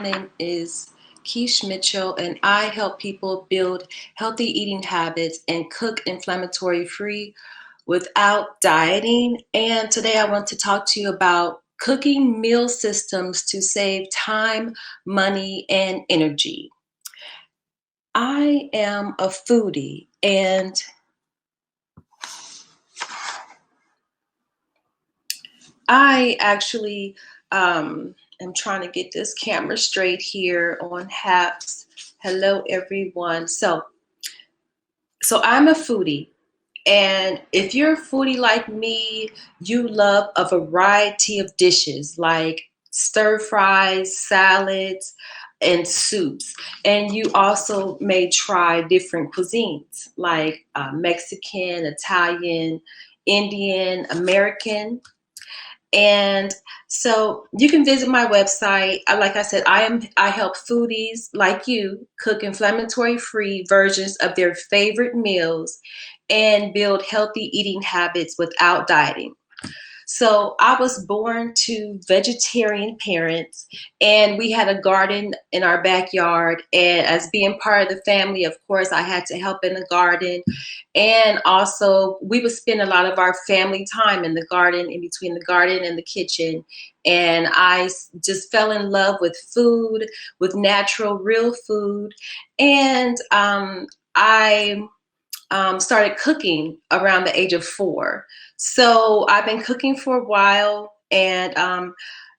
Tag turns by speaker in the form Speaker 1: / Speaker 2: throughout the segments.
Speaker 1: name is Keish Mitchell, and I help people build healthy eating habits and cook inflammatory free without dieting. And today I want to talk to you about cooking meal systems to save time, money, and energy. I am a foodie, and I actually am trying to get this camera straight here on Haps. Hello, everyone. So I'm a foodie, and if you're a foodie like me, you love a variety of dishes like stir fries, salads, and soups. And you also may try different cuisines like Mexican, Italian, Indian, American. And so you can visit my website. Like I said, I help foodies like you cook inflammatory free versions of their favorite meals and build healthy eating habits without dieting. So I was born to vegetarian parents, and we had a garden in our backyard. And as being part of the family, of course, I had to help in the garden. And also, we would spend a lot of our family time in the garden, in between the garden and the kitchen. And just fell in love with food, with natural, real food. And I started cooking around the age of 4. So I've been cooking for a while. And,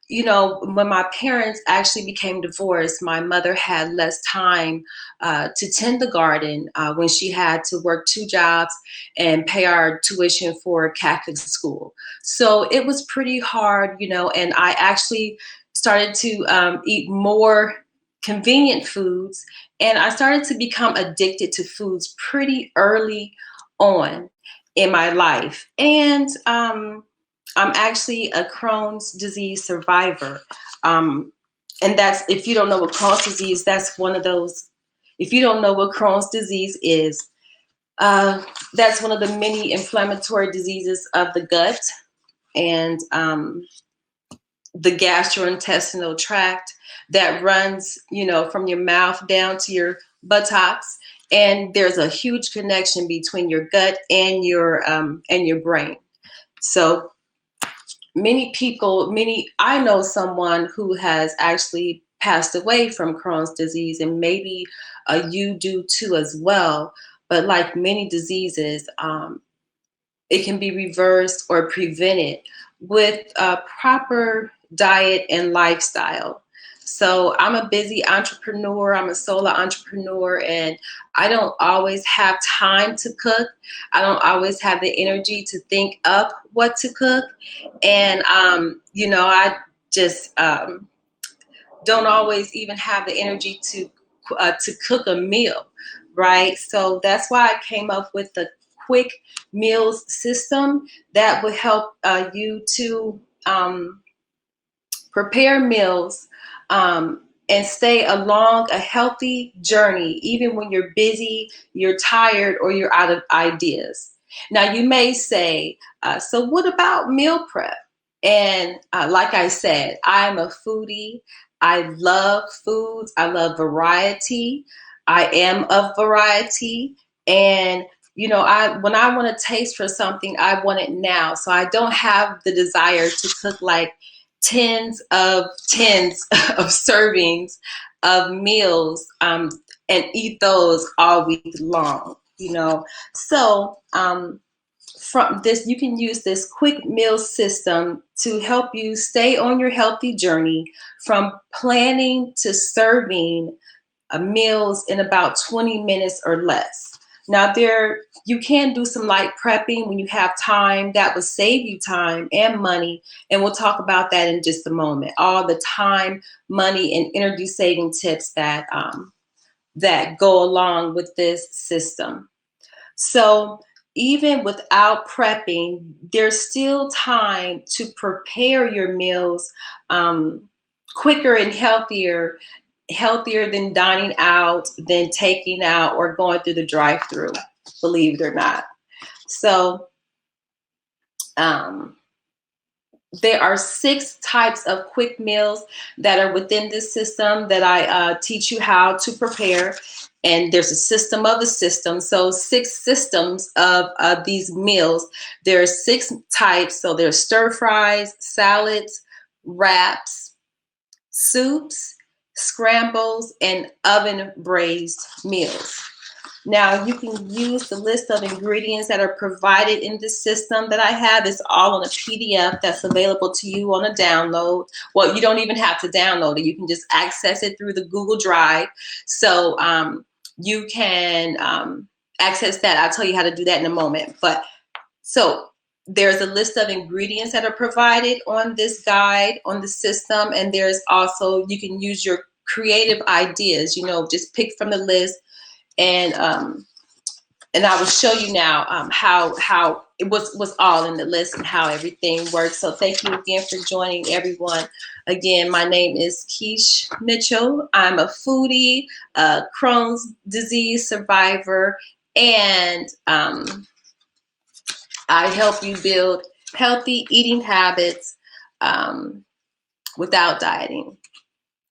Speaker 1: when my parents actually became divorced, my mother had less time to tend the garden when she had to work 2 jobs and pay our tuition for Catholic school. So it was pretty hard, and I actually started to eat more convenient foods, and I started to become addicted to foods pretty early on in my life. And I'm actually a Crohn's disease survivor. Um, and that's, if you don't know what Crohn's disease, that's one of those, if you don't know what Crohn's disease is, that's one of the many inflammatory diseases of the gut and the gastrointestinal tract that runs, from your mouth down to your buttocks. And there's a huge connection between your gut and your brain. So I know someone who has actually passed away from Crohn's disease, and maybe you do too as well. But like many diseases, it can be reversed or prevented with a proper diet and lifestyle. So I'm a busy entrepreneur. I'm a solo entrepreneur, and I don't always have time to cook. I don't always have the energy to think up what to cook. And, I just don't always even have the energy to cook a meal, right? So that's why I came up with the quick meals system that would help you to prepare meals and stay along a healthy journey, even when you're busy, you're tired, or you're out of ideas. Now, you may say, so what about meal prep? And like I said, I'm a foodie. I love foods. I love variety. I am of variety. And when I want to taste for something, I want it now. So I don't have the desire to cook like tens of servings of meals and eat those all week long. So from this, you can use this quick meal system to help you stay on your healthy journey from planning to serving meals in about 20 minutes or less. Now, you can do some light prepping when you have time. That will save you time and money, and we'll talk about that in just a moment. All the time, money, and energy saving tips that go along with this system. So even without prepping, there's still time to prepare your meals quicker and healthier than dining out, than taking out or going through the drive-through, believe it or not. So there are 6 types of quick meals that are within this system that I teach you how to prepare. And there's a system of a system. So 6 systems of these meals. There are 6 types. So there's stir fries, salads, wraps, soups, scrambles, and oven braised meals. Now you can use the list of ingredients that are provided in this system that I have. It's all on a PDF that's available to you on a download. Well, you don't even have to download it. You can just access it through the Google Drive. So you can access that. I'll tell you how to do that in a moment. But so there's a list of ingredients that are provided on this guide, on the system. And there's also, you can use your creative ideas, just pick from the list. And I will show you now how it was all in the list and how everything works. So thank you again for joining, everyone. Again, my name is Keish Mitchell. I'm a foodie, Crohn's disease survivor, and I help you build healthy eating habits without dieting.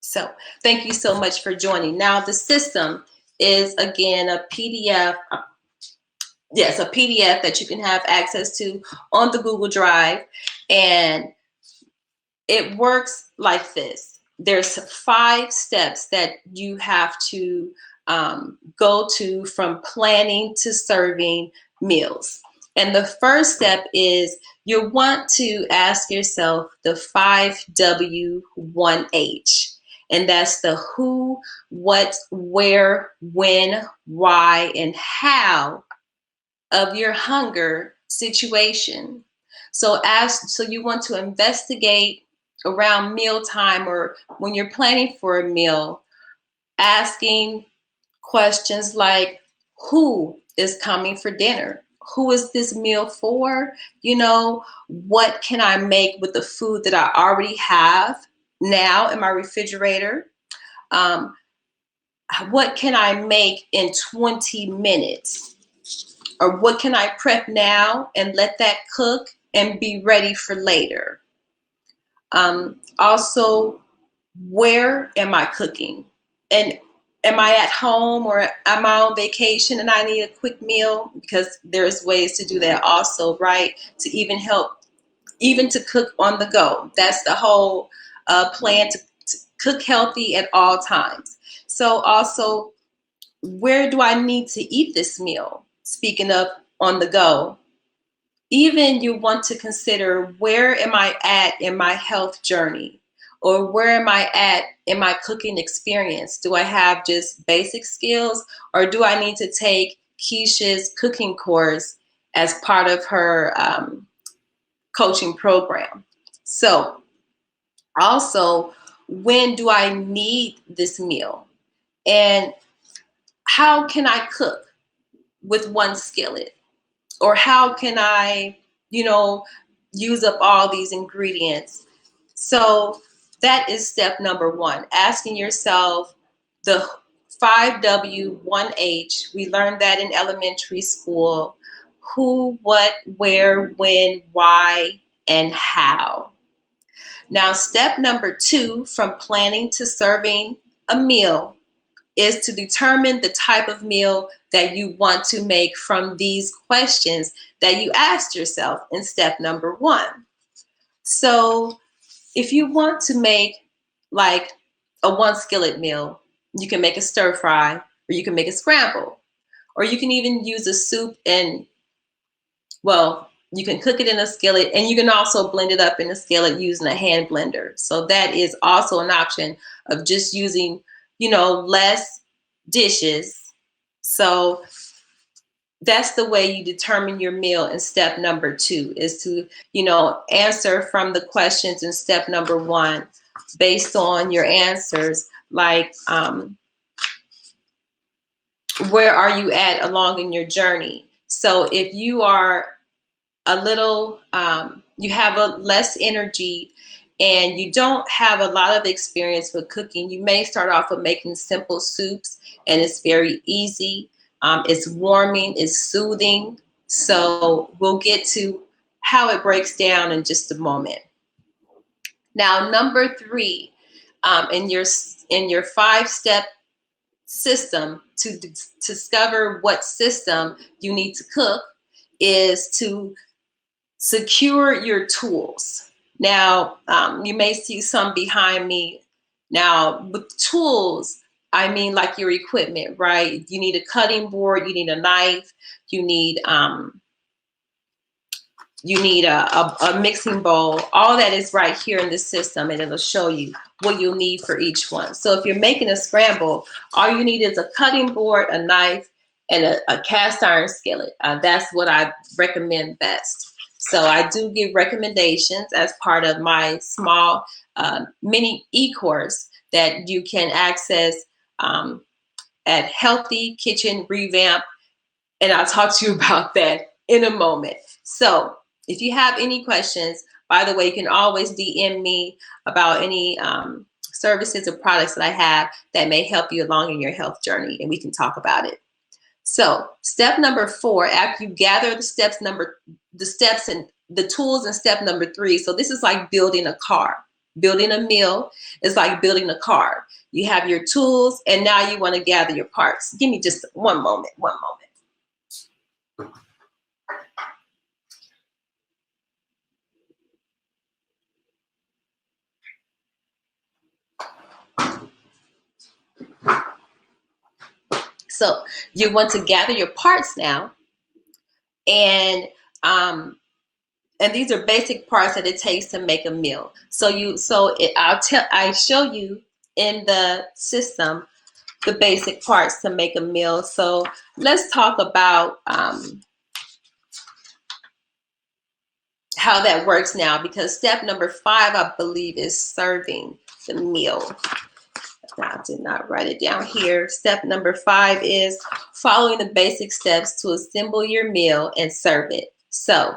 Speaker 1: So thank you so much for joining. Now the system is, again, a PDF. Yes, a PDF that you can have access to on the Google Drive. And it works like this. There's 5 steps that you have to go to from planning to serving meals. And the first step is you want to ask yourself the 5W 1H. And that's the who, what, where, when, why, and how of your hunger situation. So you want to investigate around mealtime or when you're planning for a meal, asking questions like, who is coming for dinner? Who is this meal for? What can I make with the food that I already have now in my refrigerator? What can I make in 20 minutes? Or what can I prep now and let that cook and be ready for later? Also, where am I cooking? And am I at home or am I on vacation and I need a quick meal? Because there's ways to do that also, right? To even to cook on the go. That's the whole plan, to cook healthy at all times. So also, where do I need to eat this meal? Speaking of on the go, even you want to consider, where am I at in my health journey? Or where am I at in my cooking experience? Do I have just basic skills, or do I need to take Keisha's cooking course as part of her coaching program? So also, when do I need this meal? And how can I cook with one skillet? Or how can I, use up all these ingredients? So that is step number 1, asking yourself the 5W 1H. We learned that in elementary school. Who, what, where, when, why, and how. Now, step number 2 from planning to serving a meal is to determine the type of meal that you want to make from these questions that you asked yourself in step number 1. So if you want to make like a 1 skillet meal, you can make a stir fry, or you can make a scramble, or you can even use a soup and, you can cook it in a skillet, and you can also blend it up in a skillet using a hand blender. So that is also an option of just using, less dishes. So that's the way you determine your meal in step number 2, is to, answer from the questions in step number 1 based on your answers. Like, where are you at along in your journey? So if you are a little, you have a less energy and you don't have a lot of experience with cooking, you may start off with making simple soups, and it's very easy. It's warming, it's soothing. So we'll get to how it breaks down in just a moment. Now, number three, in your 5-step system to discover what system you need to cook is to secure your tools. Now, you may see some behind me. Now, with tools, I mean like your equipment, right? You need a cutting board, you need a knife, you need a mixing bowl. All that is right here in this system, and it'll show you what you'll need for each one. So if you're making a scramble, all you need is a cutting board, a knife, and a cast iron skillet. That's what I recommend best. So I do give recommendations as part of my small mini e-course that you can access at Healthy Kitchen Revamp, and I'll talk to you about that in a moment. So if you have any questions, by the way, you can always DM me about any services or products that I have that may help you along in your health journey, and we can talk about it. So step number 4, after you gather the steps and the tools in step number 3. So this is like building a car. Building a meal is like building a car. You have your tools, and now you want to gather your parts. Give me just one moment. So you want to gather your parts now, and these are basic parts that it takes to make a meal. I show you in the system the basic parts to make a meal. So let's talk about how that works now, because step number 5, I believe, is serving the meal. I did not write it down here. Step number 5 is following the basic steps to assemble your meal and serve it. So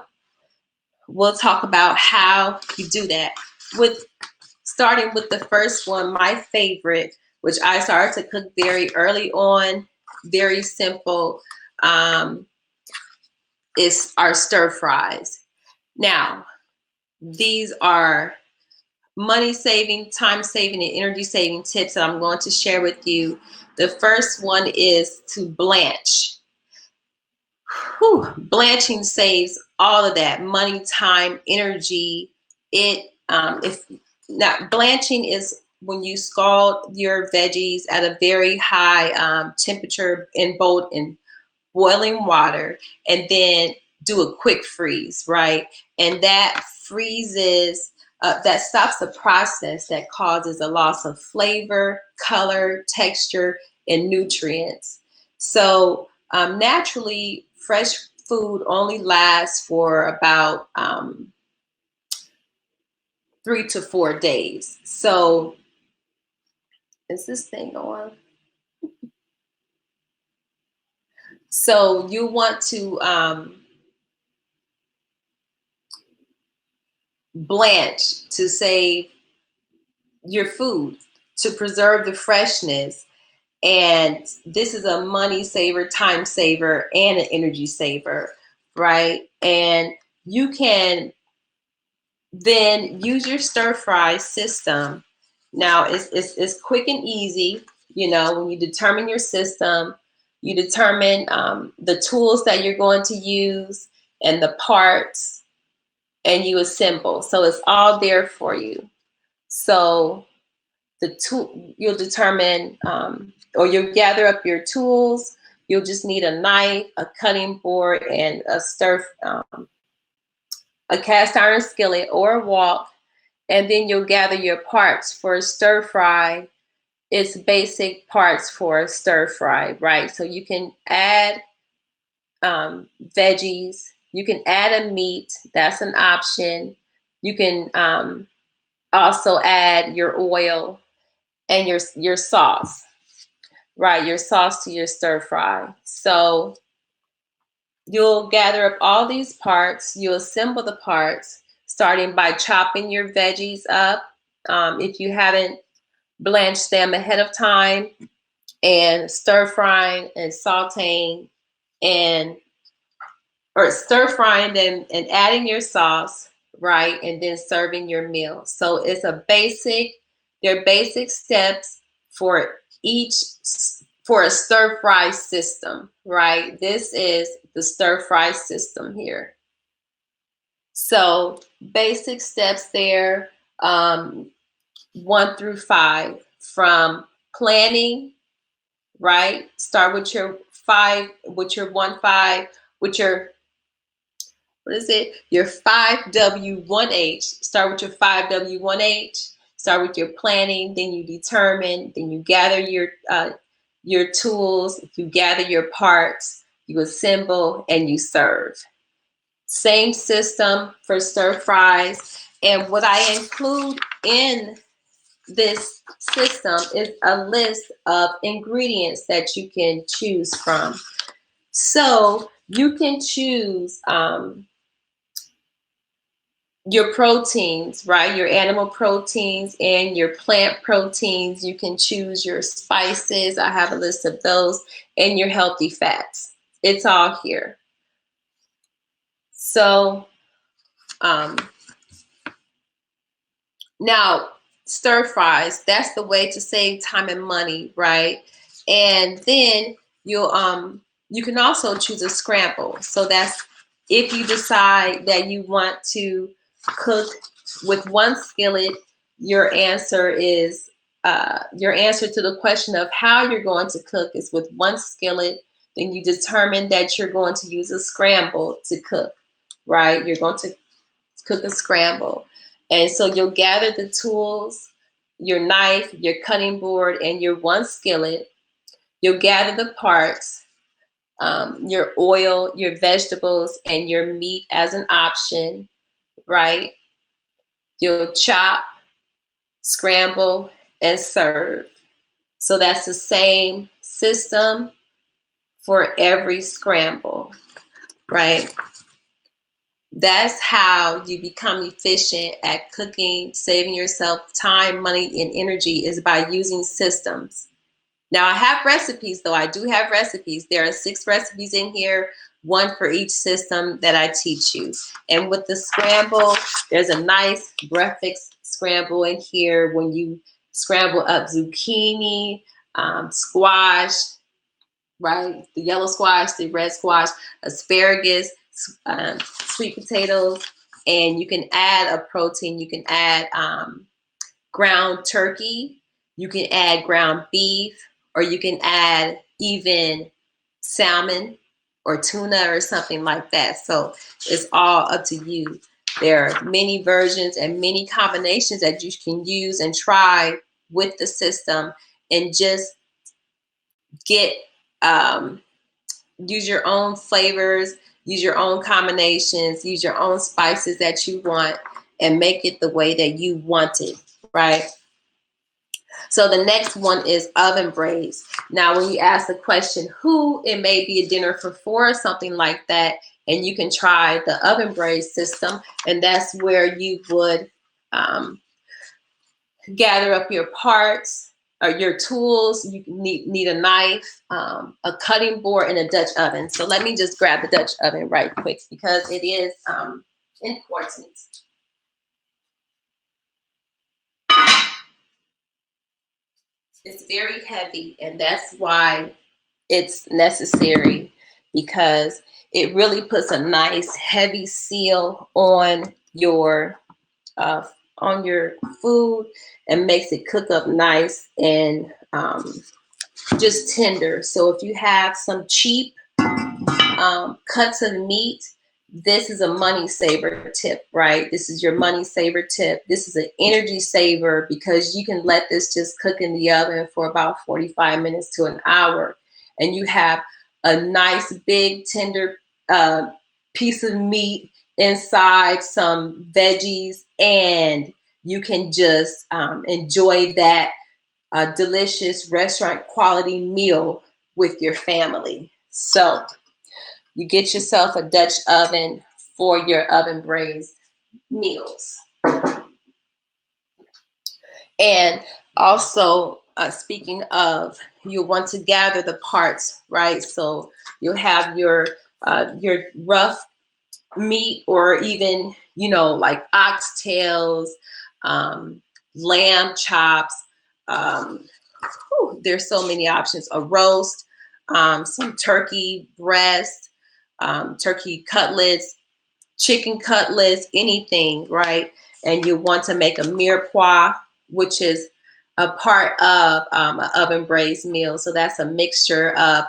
Speaker 1: we'll talk about how you do that. Starting with the first one, my favorite, which I started to cook very early on, very simple, is our stir fries. Now, these are money-saving, time-saving, and energy-saving tips that I'm going to share with you. The first one is to blanch. Blanching saves all of that money, time, energy. Blanching is when you scald your veggies at a very high temperature in boiling water, and then do a quick freeze, right? And that freezes. That stops the process that causes a loss of flavor, color, texture, and nutrients. So naturally, fresh food only lasts for about 3 to 4 days. So is this thing on? So you want to blanch to save your food, to preserve the freshness. And this is a money saver, time saver, and an energy saver, right? And you can then use your stir fry system. Now it's quick and easy. When you determine your system, you determine the tools that you're going to use and the parts, and you assemble. So it's all there for you. So you'll determine, or you'll gather up your tools. You'll just need a knife, a cutting board, and a cast iron skillet or a wok. And then you'll gather your parts for a stir fry. It's basic parts for a stir fry, right? So you can add veggies. You can add a meat. That's an option. You can also add your oil and your sauce, right? Your sauce to your stir fry. So you'll gather up all these parts. You assemble the parts, starting by chopping your veggies up. If you haven't blanched them ahead of time, and stir frying and sauteing or stir frying them and adding your sauce, right? And then serving your meal. So it's they're basic steps for for a stir fry system, right? This is the stir fry system here. So basic steps there, 1 through 5, from planning, right? Start with your 5, with your 1-5, with your, what is it? Your 5W1H. Start with your 5W1H. Start with your planning, then you determine, then you gather your tools, you gather your parts, you assemble, and you serve. Same system for stir fries. And what I include in this system is a list of ingredients that you can choose from. So you can choose your proteins, right? Your animal proteins and your plant proteins. You can choose your spices. I have a list of those, and your healthy fats. It's all here. So now stir fries, that's the way to save time and money, right? And then you can also choose a scramble. So that's if you decide that you want to cook with one skillet, your answer is your answer to the question of how you're going to cook is with one skillet. Then you determine that you're going to use a scramble to cook, right? You're going to cook a scramble. And so you'll gather the tools, your knife, your cutting board, and your one skillet. You'll gather the parts, your oil, your vegetables, and your meat as an option, right? You'll chop, scramble, and serve. So that's the same system for every scramble, right? That's how you become efficient at cooking, saving yourself time, money, and energy, is by using systems. Now I have recipes, though. I do have recipes. There are 6 recipes in here, 1 for each system that I teach you. And with the scramble, there's a nice breakfast scramble in here when you scramble up zucchini, squash, right? The yellow squash, the red squash, asparagus, sweet potatoes, and you can add a protein. You can add ground turkey, you can add ground beef, or you can add even salmon or tuna or something like that. So it's all up to you. There are many versions and many combinations that you can use and try with the system, and just get use your own flavors, use your own combinations, use your own spices that you want, and make it the way that you want it, right? So the next one is oven braised. Now, when you ask the question who, it may be a dinner for 4 or something like that, and you can try the oven braised system, and that's where you would gather up your parts or your tools. You need a knife, a cutting board, and a Dutch oven. So let me just grab the Dutch oven right quick because it is important. It's very heavy, and that's why it's necessary, because it really puts a nice heavy seal on your food and makes it cook up nice and just tender. So if you have some cheap cuts of meat, this is a money saver tip, right? This is your money saver tip. This is an energy saver because you can let this just cook in the oven for about 45 minutes to an hour, and you have a nice big tender piece of meat inside some veggies, and you can just enjoy that delicious restaurant quality meal with your family. So you get yourself a Dutch oven for your oven braised meals. And also, speaking of, you'll want to gather the parts, right? So you'll have your rough meat, or even you know, like oxtails, lamb chops. There's so many options. A roast, some turkey breast, turkey cutlets, chicken cutlets, anything, right? And you want to make a mirepoix, which is a part of an oven braised meal. So that's a mixture of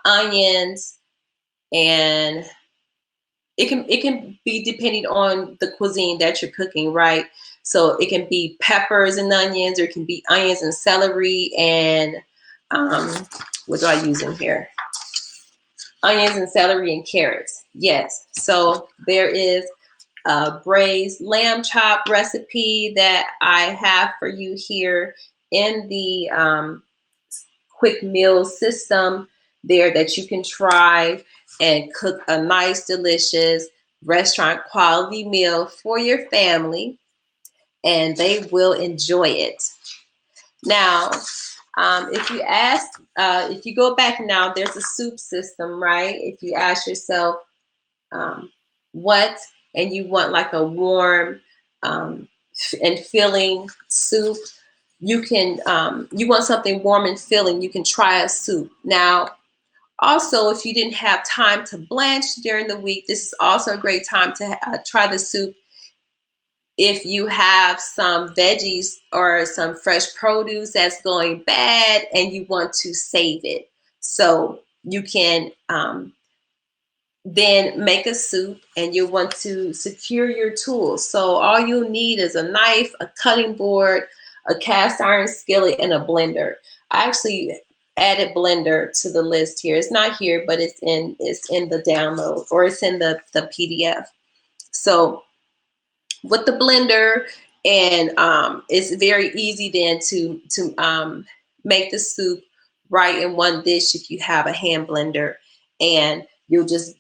Speaker 1: onions, and it can be depending on the cuisine that you're cooking, right? So it can be peppers and onions, or it can be onions and celery, and um, what do I use in here? Onions and celery and carrots. Yes. So there is a braised lamb chop recipe that I have for you here in the quick meal system there that you can try and cook a nice, delicious restaurant quality meal for your family, and they will enjoy it. Now, if you go back now, there's a soup system, right? If you ask yourself, what, and you want like a warm and filling soup, you want something warm and filling, you can try a soup. Now, also, if you didn't have time to blanch during the week, this is also a great time to try the soup. If you have some veggies or some fresh produce that's going bad and you want to save it, so you can then make a soup, and you want to secure your tools. So all you'll need is a knife, a cutting board, a cast iron skillet, and a blender. I actually added blender to the list here. It's not here, but it's in the download, or it's in the PDF. So with the blender, and it's very easy then to make the soup right in one dish if you have a hand blender, and you'll just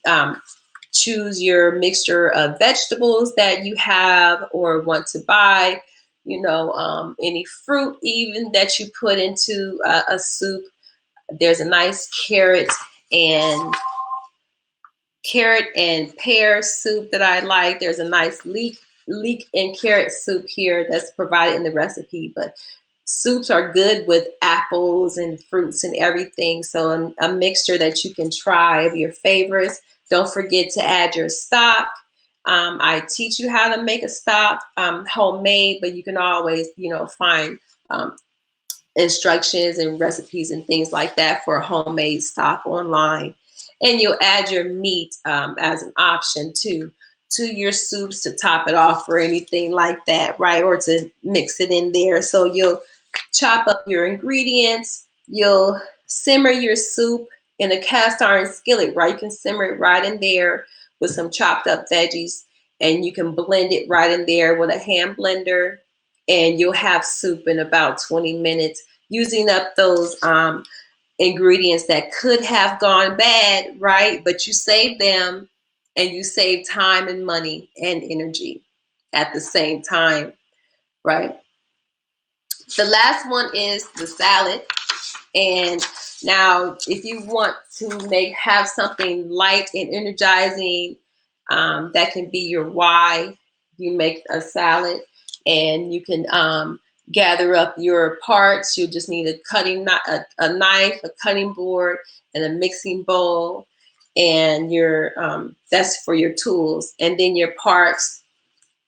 Speaker 1: choose your mixture of vegetables that you have or want to buy, you know, any fruit even that you put into a soup. There's a nice and carrot and pear soup that I like. There's a nice leek and carrot soup here that's provided in the recipe, but soups are good with apples and fruits and everything. So a mixture that you can try of your favorites. Don't forget to add your stock. I teach you how to make a stock homemade, but you can always, you know, find instructions and recipes and things like that for a homemade stock online. And you'll add your meat as an option to your soups to top it off or anything like that, right? Or to mix it in there. So you'll chop up your ingredients. You'll simmer your soup in a cast iron skillet, right? You can simmer it right in there with some chopped up veggies, and you can blend it right in there with a hand blender, and you'll have soup in about 20 minutes, using up those ingredients that could have gone bad, right? But you save them, and you save time and money and energy at the same time, right? The last one is the salad. And now, if you want to have something light and energizing, that can be your why. You make a salad, and you can gather up your parts. You just need a knife, a cutting board, and a mixing bowl, and that's for your tools. And then your parts,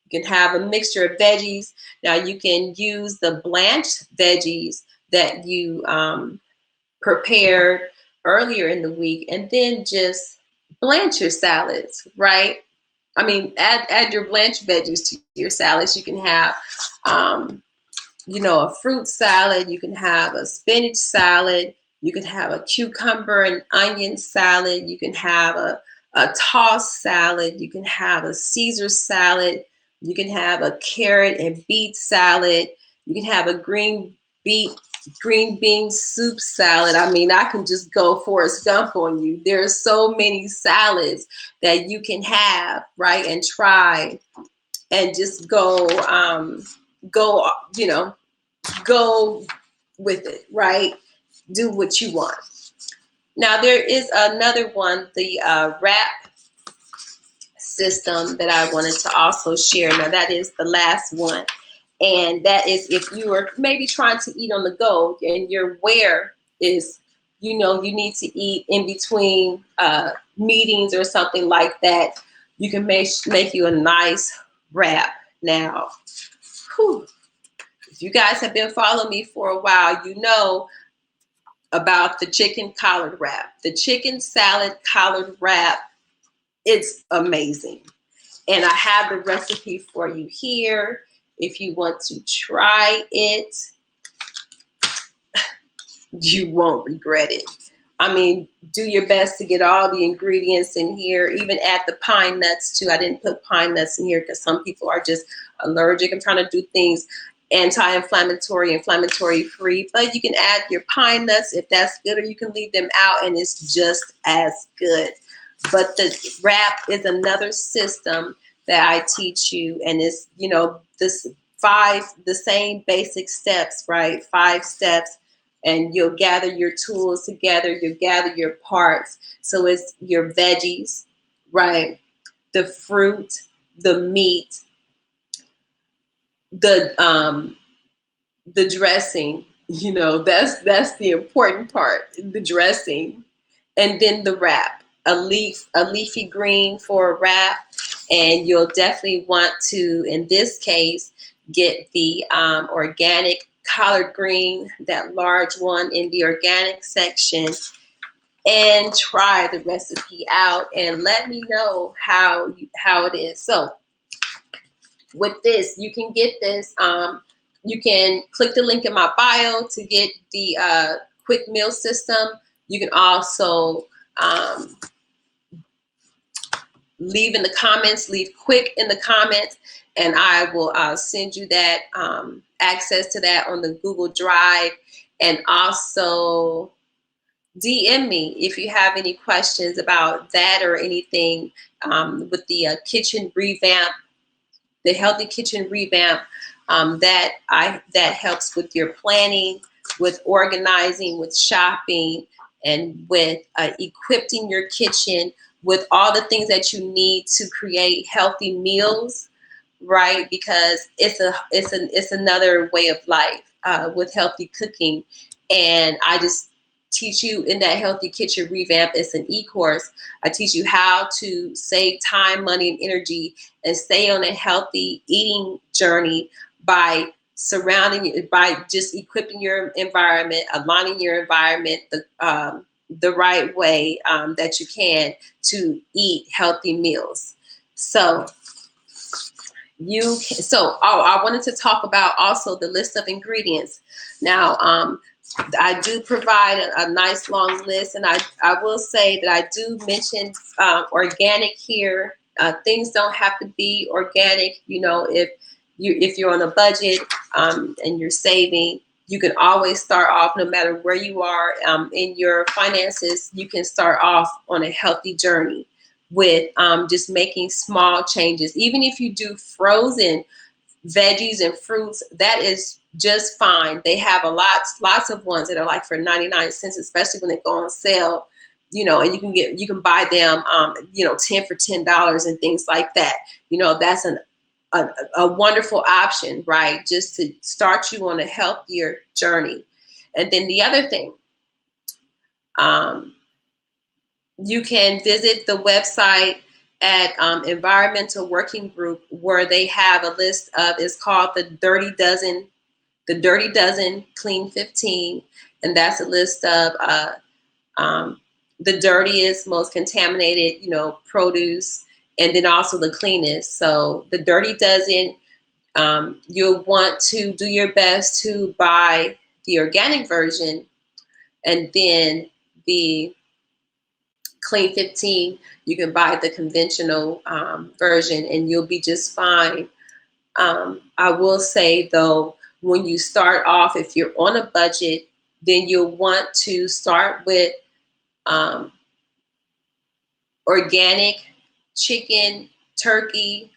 Speaker 1: you can have a mixture of veggies. Now you can use the blanched veggies that you prepared earlier in the week, and then just blanch your salads, right? I mean, add your blanched veggies to your salads. You can have, you know, a fruit salad. You can have a spinach salad. You can have a cucumber and onion salad. You can have a tossed salad. You can have a Caesar salad. You can have a carrot and beet salad. You can have a green bean soup salad. I mean, I can just go Forrest Gump on you. There's so many salads that you can have, right, and try, and just go, you know, go with it, right? Do what you want. Now there is another one, the wrap system that I wanted to also share. Now that is the last one. And that is if you are maybe trying to eat on the go and your wear is, you know, you need to eat in between meetings or something like that, you can make you a nice wrap. Now, whew, if you guys have been following me for a while, you know about the chicken collard wrap. The chicken salad collard wrap, it's amazing. And I have the recipe for you here. If you want to try it, you won't regret it. I mean, do your best to get all the ingredients in here, even add the pine nuts too. I didn't put pine nuts in here because some people are just allergic. I'm trying to do things anti-inflammatory, inflammatory free, but you can add your pine nuts if that's good, or you can leave them out and it's just as good. But the wrap is another system that I teach you, and it's, you know, the same basic steps, right? 5 steps, and you'll gather your tools together, you'll gather your parts. So it's your veggies, right? The fruit, the meat, the dressing, you know, that's the important part, the dressing, and then the wrap, a leafy green for a wrap, and you'll definitely want to, in this case, get the organic collard green, that large one in the organic section, and try the recipe out and let me know how it is. So with this, you can get this. You can click the link in my bio to get the quick meal system. You can also leave in the comments, leave quick in the comments, and I will send you that access to that on the Google Drive. And also DM me if you have any questions about that or anything with the kitchen revamp, the healthy kitchen revamp, that helps with your planning, with organizing, with shopping, and with equipping your kitchen with all the things that you need to create healthy meals, right? Because it's another way of life with healthy cooking, and I just teach you in that healthy kitchen revamp. It's an e-course. I teach you how to save time, money, and energy and stay on a healthy eating journey by by just equipping your environment, aligning your environment the right way that you can to eat healthy meals. So I wanted to talk about also the list of ingredients. Now, I do provide a nice long list, and I will say that I do mention organic here. Things don't have to be organic. You know, if you're on a budget and you're saving, you can always start off, no matter where you are in your finances, you can start off on a healthy journey with just making small changes. Even if you do frozen veggies and fruits, that is just fine. They have lots of ones that are like for 99 cents, especially when they go on sale, you know, and you can buy them, 10 for $10 and things like that. You know, that's a wonderful option, right? Just to start you on a healthier journey. And then the other thing, you can visit the website at Environmental Working Group, where they have a list of, it's called the Dirty Dozen Clean 15. And that's a list of the dirtiest, most contaminated, produce, and then also the cleanest. So the Dirty Dozen, you'll want to do your best to buy the organic version, and then the Clean 15, you can buy the conventional version, and you'll be just fine. I will say, though, when you start off, if you're on a budget, then you'll want to start with organic chicken, turkey,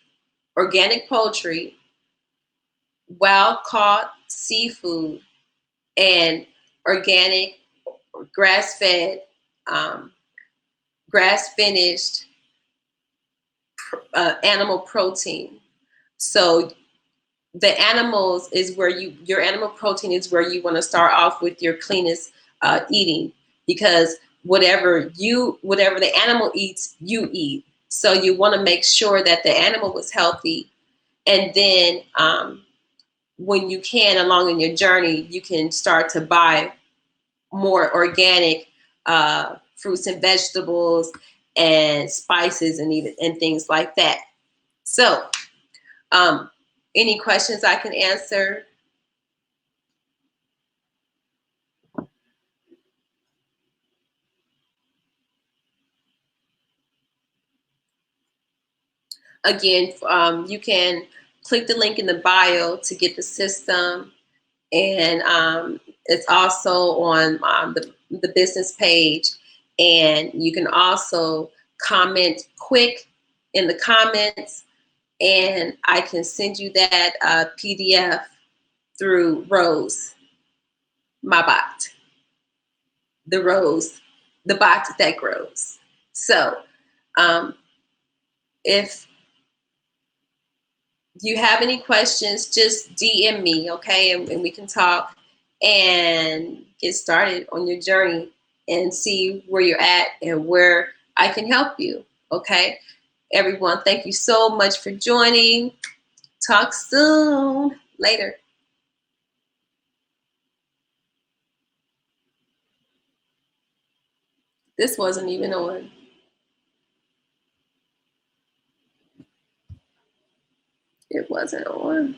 Speaker 1: organic poultry, wild-caught seafood, and organic grass-fed, grass-finished animal protein. So the animals is where your animal protein is where you want to start off with your cleanest eating, because whatever the animal eats, you eat. So you want to make sure that the animal was healthy, and then when you can, along in your journey, you can start to buy more organic fruits and vegetables and spices and even and things like that. So, any questions I can answer? Again, you can click the link in the bio to get the system, and it's also on the business page. And you can also comment quick in the comments, and I can send you that PDF through Rose, my bot, the Rose, the bot that grows. So um, if you have any questions, just DM me, okay? And we can talk and get started on your journey and see where you're at and where I can help you, okay? Everyone, thank you so much for joining. Talk soon. Later. This wasn't even on. It wasn't on.